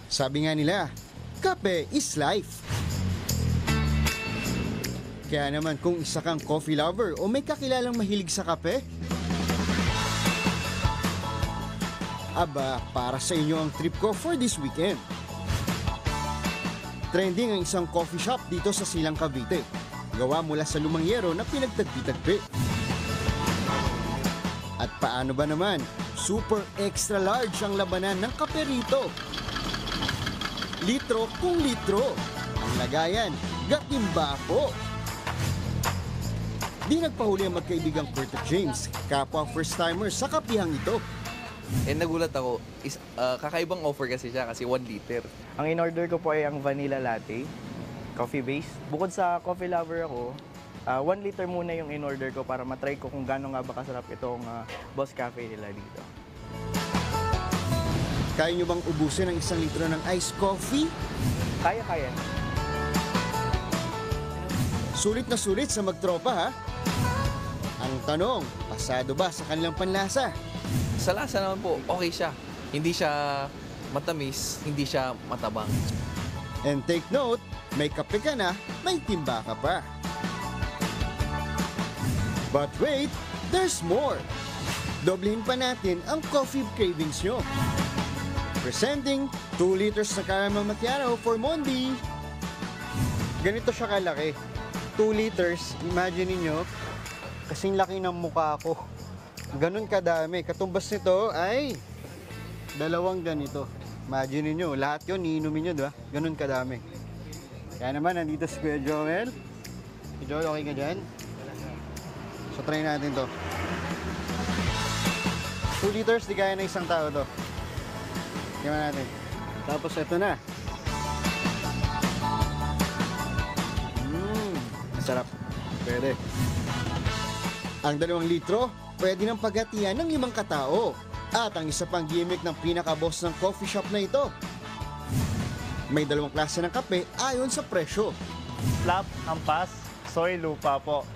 Sabi nga nila, kape is life. Kaya naman kung isa kang coffee lover o may kakilalang mahilig sa kape, aba, para sa inyo ang trip ko for this weekend. Trending ang isang coffee shop dito sa Silang Cavite. Gawa mula sa lumang yero na pinagtagpi-tagpi. At paano ba naman? Super extra large ang labanan ng kape rito. Litro kung litro. Ang lagayan, gatimba po. Di nagpahuli ang magkaibigang Kurt at James, kapwa first-timers sa kapihang ito. Nagulat ako, kakaibang offer kasi siya kasi 1 liter. Ang in-order ko po ay ang vanilla latte, coffee base. Bukod sa coffee lover ako, 1 liter muna yung in-order ko para matry ko kung gaano nga ba kasarap itong Boss Cafe nila dito. Kaya nyo bang ubusin ang 1 litro ng iced coffee? Kaya-kaya. Sulit na sulit sa magtropa ha? Ang tanong, pasado ba sa kanilang panlasa? Sa lasa naman po, okay siya. Hindi siya matamis, hindi siya matabang. And take note, may kape ka na, may timba ka pa. But wait, there's more! Doblehin pa natin ang coffee cravings nyo. Presenting 2 liters na caramel macchiato for Mondi. Ganito siya kalaki. 2 liters, imagine niyo, kasing laki ng mukha ko. Ganun kadami. Katumbas nito ay 2 ganito. Imagine niyo, lahat yun, iinumin nyo, diba? Ganun kadami. Kaya naman, nandito si Kuya Joel. Si Joel, okay ka dyan? So, try natin to. 2 liters, di kaya na isang tao to. Tingnan natin. Tapos, ito na. Masarap. Pwede. Ang 2 litro, pwede ng paghatian ng 5 katao. At ang isa pang gimmick ng pinaka-boss ng coffee shop na ito. May 2 klase ng kape ayon sa presyo. Slab, hampas, soy, lupa po.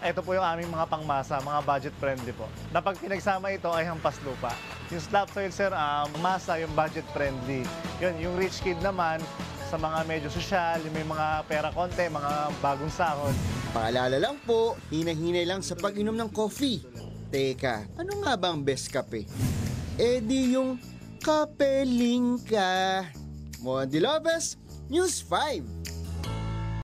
Ito po yung aming mga pangmasa, mga budget friendly po. Na pag pinagsama ito ay hampas lupa. Yung slab soil, sir, masa yung budget friendly. Yun, yung rich kid naman, sa mga medyo sosyal, yung may mga pera konti, mga bagong sahod. Paalala lang po, hinahinay lang sa pag-inom ng coffee. Teka, ano nga ba ang best kape? Di yung Kapelingka. Mondi Lopez, News 5.